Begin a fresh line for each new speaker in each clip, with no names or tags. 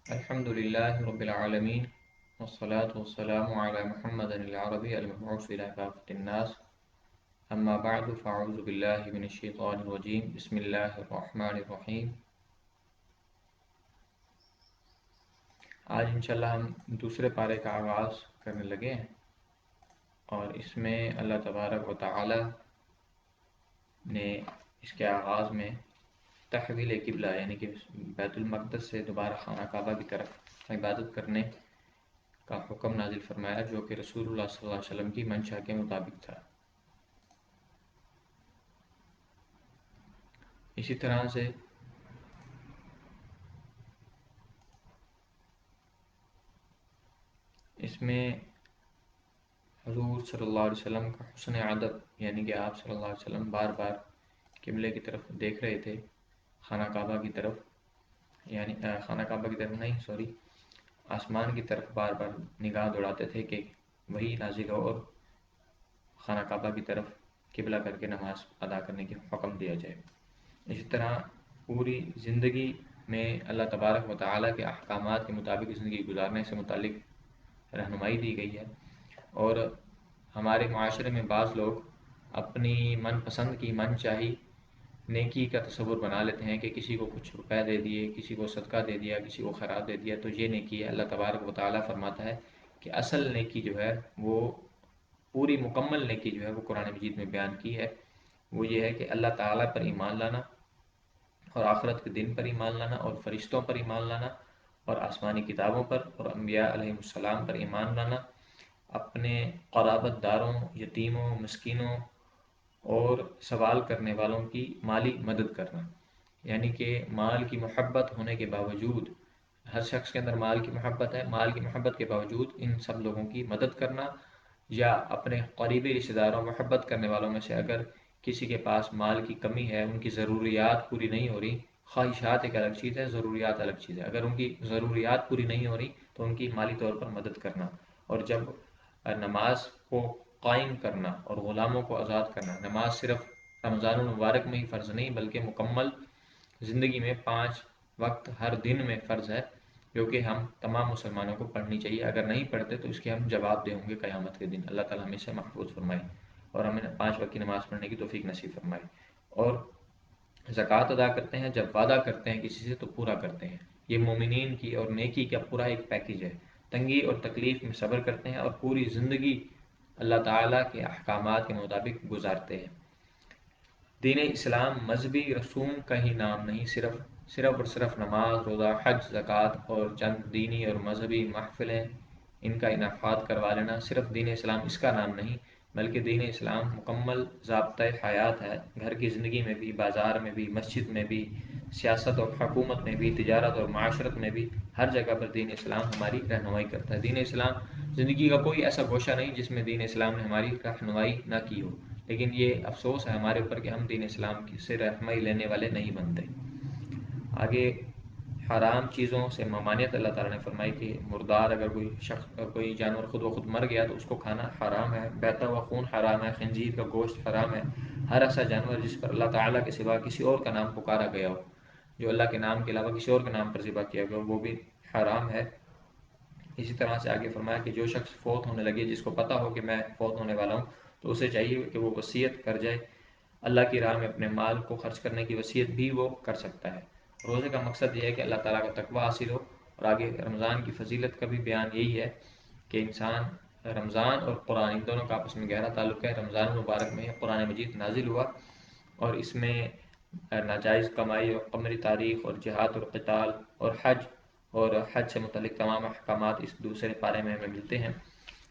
الحمد لله رب العالمين والصلاة والسلام على محمد العربي المبعوث إلى كافة الناس. أما بعد فأعوذ بالله من الشيطان الرجيم. بسم الله الرحمن الرحیم. آج انشاءاللہ ہم دوسرے پارے کا آغاز کرنے لگے ہیں اور اس میں اللہ تبارک و تعالی نے اس کے آغاز میں تحویل قبلہ یعنی کہ بیت المقدس سے دوبارہ خانہ کعبہ کی طرف عبادت کرنے کا حکم نازل فرمایا، جو کہ رسول اللہ صلی اللہ علیہ وسلم کی منشا کے مطابق تھا. اسی طرح سے اس میں حضور صلی اللہ علیہ وسلم کا حسن ادب یعنی کہ آپ صلی اللہ علیہ وسلم بار بار قبلے کی طرف دیکھ رہے تھے، خانہ کعبہ کی طرف، یعنی خانہ کعبہ کی طرف نہیں سوری آسمان کی طرف بار بار نگاہ دوڑاتے تھے کہ وہی نازل ہو اور خانہ کعبہ کی طرف قبلہ کر کے نماز ادا کرنے کی حکم دیا جائے. اسی طرح پوری زندگی میں اللہ تبارک و تعالیٰ کے احکامات کے مطابق زندگی گزارنے سے متعلق رہنمائی دی گئی ہے. اور ہمارے معاشرے میں بعض لوگ اپنی من پسند کی من چاہی نیکی کا تصور بنا لیتے ہیں کہ کسی کو کچھ روپے دے دیے، کسی کو صدقہ دے دیا، کسی کو خیرات دے دیا تو یہ نیکی ہے. اللہ تبارک و تعالیٰ فرماتا ہے کہ اصل نیکی جو ہے وہ پوری مکمل نیکی جو ہے وہ قرآن مجید میں بیان کی ہے. وہ یہ ہے کہ اللہ تعالیٰ پر ایمان لانا اور آخرت کے دن پر ایمان لانا اور فرشتوں پر ایمان لانا اور آسمانی کتابوں پر اور انبیاء علیہ السلام پر ایمان لانا، اپنے قرابت داروں، یتیموں، مسکینوں اور سوال کرنے والوں کی مالی مدد کرنا. یعنی کہ مال کی محبت ہونے کے باوجود، ہر شخص کے اندر مال کی محبت ہے، مال کی محبت کے باوجود ان سب لوگوں کی مدد کرنا، یا اپنے قریبی رشتہ داروں محبت کرنے والوں میں سے اگر کسی کے پاس مال کی کمی ہے، ان کی ضروریات پوری نہیں ہو رہی، خواہشات ایک الگ چیز ہے، ضروریات الگ چیز ہے، اگر ان کی ضروریات پوری نہیں ہو رہی تو ان کی مالی طور پر مدد کرنا. اور جب نماز کو قائم کرنا اور غلاموں کو آزاد کرنا، نماز صرف رمضان المبارک میں ہی فرض نہیں بلکہ مکمل زندگی میں 5 وقت ہر دن میں فرض ہے، جو کہ ہم تمام مسلمانوں کو پڑھنی چاہیے. اگر نہیں پڑھتے تو اس کے ہم جواب دیں ہوں گے قیامت کے دن. اللہ تعالیٰ ہمیں سے محفوظ فرمائے اور ہمیں 5 وقت کی نماز پڑھنے کی توفیق نصیب فرمائے. اور زکوٰۃ ادا کرتے ہیں، جب وعدہ کرتے ہیں کسی سے تو پورا کرتے ہیں. یہ مومنین کی اور نیکی کا پورا ایک پیکیج ہے. تنگی اور تکلیف میں صبر کرتے ہیں اور پوری زندگی اللہ تعالیٰ کے احکامات کے مطابق گزارتے ہیں. دین اسلام مذہبی رسوم کا ہی نام نہیں، صرف نماز، روزہ، حج، زکوٰۃ اور چند دینی اور مذہبی محفلیں ان کا انعقاد کروا لینا صرف دین اسلام اس کا نام نہیں، بلکہ دین اسلام مکمل ضابطۂ حیات ہے. گھر کی زندگی میں بھی، بازار میں بھی، مسجد میں بھی، سیاست اور حکومت میں بھی، تجارت اور معاشرت میں بھی، ہر جگہ پر دین اسلام ہماری رہنمائی کرتا ہے. دین اسلام زندگی کا کوئی ایسا گوشہ نہیں جس میں دین اسلام نے ہماری رہنمائی نہ کی ہو. لیکن یہ افسوس ہے ہمارے اوپر کہ ہم دین اسلام سے رہنمائی لینے والے نہیں بنتے. آگے حرام چیزوں سے ممانعت اللہ تعالیٰ نے فرمائی کہ مردار اگر کوئی جانور خود بخود مر گیا تو اس کو کھانا حرام ہے. بہتا ہوا خون حرام ہے، خنزیر کا گوشت حرام ہے. ہر ایسا جانور جس پر اللہ تعالیٰ کے سوا کسی اور کا نام پکارا گیا ہو، جو اللہ کے نام کے علاوہ کسی اور کے نام پر ذبح کیا گیا ہو، وہ بھی حرام ہے. اسی طرح سے آگے فرمایا کہ جو شخص فوت ہونے لگے، جس کو پتہ ہو کہ میں فوت ہونے والا ہوں، تو اسے چاہیے کہ وہ وصیت کر جائے. اللہ کی راہ میں اپنے مال کو خرچ کرنے کی وصیت بھی وہ کر سکتا ہے. روزے کا مقصد یہ ہے کہ اللہ تعالیٰ کا تقوی حاصل ہو. اور آگے رمضان کی فضیلت کا بھی بیان یہی ہے کہ انسان رمضان اور قرآن ان دونوں کا آپس میں گہرا تعلق ہے. رمضان المبارک میں قرآن مجید نازل ہوا اور اس میں ناجائز کمائی اور قمری تاریخ اور جہاد اور قتال اور حج سے متعلق تمام احکامات اس دوسرے پارے میں ہمیں ملتے ہیں.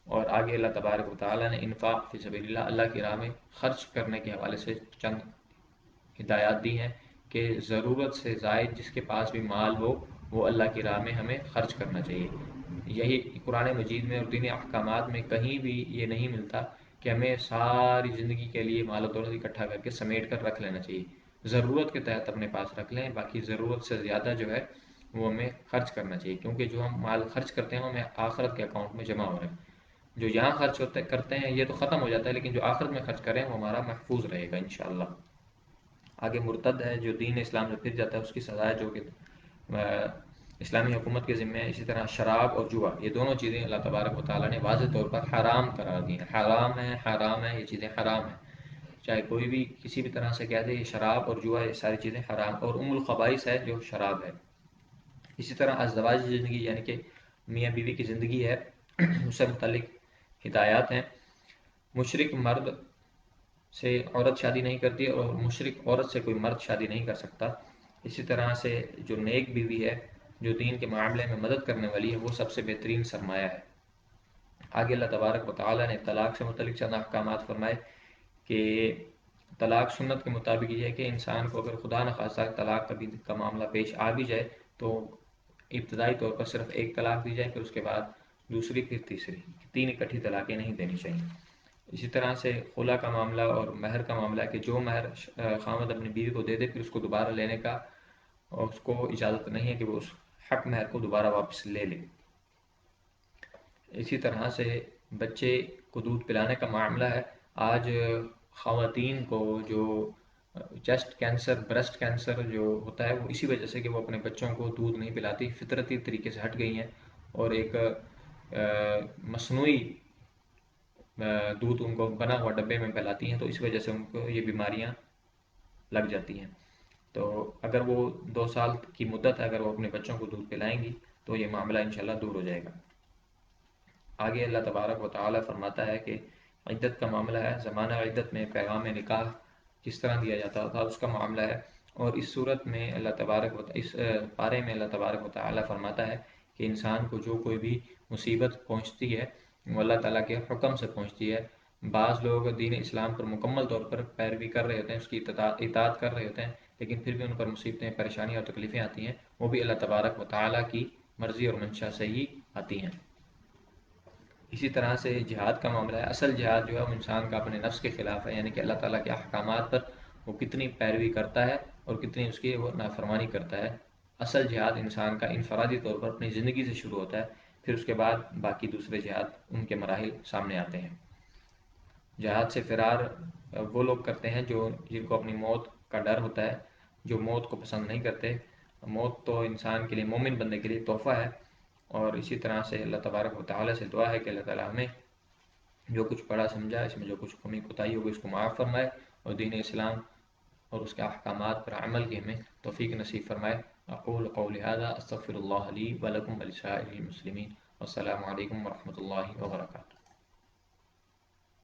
اور آگے اللہ تبارک و تعالیٰ نے انفاق فی سبیل اللہ، اللہ کی راہ میں خرچ کرنے کے حوالے سے چند ہدایات دی ہیں کہ ضرورت سے زائد جس کے پاس بھی مال ہو وہ اللہ کی راہ میں ہمیں خرچ کرنا چاہیے. یہی قرآن مجید میں اور دینی احکامات میں کہیں بھی یہ نہیں ملتا کہ ہمیں ساری زندگی کے لیے مال و دولت اکٹھا کر کے سمیٹ کر رکھ لینا چاہیے. ضرورت کے تحت اپنے پاس رکھ لیں، باقی ضرورت سے زیادہ جو ہے وہ ہمیں خرچ کرنا چاہیے، کیونکہ جو ہم مال خرچ کرتے ہیں وہ ہمیں آخرت کے اکاؤنٹ میں جمع ہو رہے ہیں. جو یہاں خرچ کرتے ہیں یہ تو ختم ہو جاتا ہے، لیکن جو آخرت میں خرچ کریں وہ ہمارا محفوظ رہے گا انشاءاللہ. آگے مرتد ہے جو دین اسلام سے پھر جاتا ہے، اس کی سزا ہے جو کہ اسلامی حکومت کے ذمہ ہے۔ اسی طرح شراب اور جوا، یہ دونوں چیزیں اللہ تبارک و تعالیٰ نے واضح طور پر حرام قرار دی ہیں، حرام ہے، یہ چیزیں حرام ہیں۔ چاہے کوئی بھی کسی بھی طرح سے کہہ دے یہ شراب اور جوا، یہ ساری چیزیں حرام، اور الخبائث ہے جو شراب ہے۔ اسی طرح ازدواجی زندگی یعنی کہ میاں بیوی کی زندگی ہے، اس سے متعلق ہدایات ہیں۔ مشرک مرد سے عورت شادی نہیں کرتی اور مشرک عورت سے کوئی مرد شادی نہیں کر سکتا۔ اسی طرح سے جو نیک بیوی ہے، جو دین کے معاملے میں مدد کرنے والی ہے، وہ سب سے بہترین سرمایہ ہے۔ آگے اللہ تبارک و تعالیٰ نے طلاق سے متعلق چند احکامات فرمائے کہ طلاق سنت کے مطابق یہ ہے کہ انسان کو اگر خدا نخواستہ طلاق کا معاملہ پیش آ بھی جائے تو ابتدائی طور پر صرف ایک طلاق دی جائے، پھر اس کے بعد دوسری، پھر تیسری، 3 اکٹھی طلاقیں نہیں دینی چاہیے۔ اسی طرح سے خلا کا معاملہ اور مہر کا معاملہ ہے کہ جو مہر خاوند اپنی بیوی کو دے دے، پھر اس کو دوبارہ لینے کا اور اس کو اجازت نہیں ہے کہ وہ اس حق مہر کو دوبارہ واپس لے لے۔ اسی طرح سے بچے کو دودھ پلانے کا معاملہ ہے۔ آج خواتین کو جو چیسٹ کینسر، بریسٹ کینسر جو ہوتا ہے، وہ اسی وجہ سے کہ وہ اپنے بچوں کو دودھ نہیں پلاتی، فطرتی طریقے سے ہٹ گئی ہیں اور ایک مصنوعی دودھ ان کو بنا ہوا ڈبے میں پلاتی ہیں، تو اس وجہ سے ان کو یہ بیماریاں لگ جاتی ہیں۔ تو اگر وہ 2 سال کی مدت ہے، اگر وہ اپنے بچوں کو دودھ پلائیں گی تو یہ معاملہ انشاءاللہ دور ہو جائے گا۔ آگے اللہ تبارک و تعالیٰ فرماتا ہے کہ عدت کا معاملہ ہے، زمانہ عدت میں پیغام نکاح کس طرح دیا جاتا تھا اس کا معاملہ ہے، اور اس صورت میں اس پارے میں اللہ تبارک و تعالیٰ فرماتا ہے کہ انسان کو جو کوئی بھی مصیبت پہنچتی ہے وہ اللہ تعالیٰ کے حکم سے پہنچتی ہے۔ بعض لوگ دین اسلام پر مکمل طور پر پیروی کر رہے ہوتے ہیں، اس کی اطاعت کر رہے ہوتے ہیں، لیکن پھر بھی ان پر مصیبتیں، پریشانیاں اور تکلیفیں آتی ہیں، وہ بھی اللہ تبارک و تعالیٰ کی مرضی اور منشا سے ہی آتی ہیں۔ اسی طرح سے جہاد کا معاملہ ہے۔ اصل جہاد جو ہے وہ انسان کا اپنے نفس کے خلاف ہے، یعنی کہ اللہ تعالیٰ کے احکامات پر وہ کتنی پیروی کرتا ہے اور کتنی اس کی وہ نافرمانی کرتا ہے۔ اصل جہاد انسان کا انفرادی طور پر اپنی زندگی سے شروع ہوتا ہے، پھر اس کے بعد باقی دوسرے جہاد ان کے مراحل سامنے آتے ہیں۔ جہاد سے فرار وہ لوگ کرتے ہیں جن کو اپنی موت کا ڈر ہوتا ہے، جو موت کو پسند نہیں کرتے۔ موت تو انسان کے لیے، مومن بندے کے لیے تحفہ ہے، اور اسی طرح سے اللہ تبارک و تعالیٰ سے دعا ہے کہ اللہ تعالیٰ ہمیں جو کچھ پڑھا سمجھا، اس میں جو کچھ کمی کوتاہی ہوگی اس کو معاف فرمائے، اور دین اسلام اور اس کے احکامات پر عمل کی ہمیں توفیق نصیب فرمائے۔ اقول قولی ھذا استغفر اللہ لی ولکم ولسائر المسلمین، والسلام علیکم ورحمۃ اللہ وبرکاتہ۔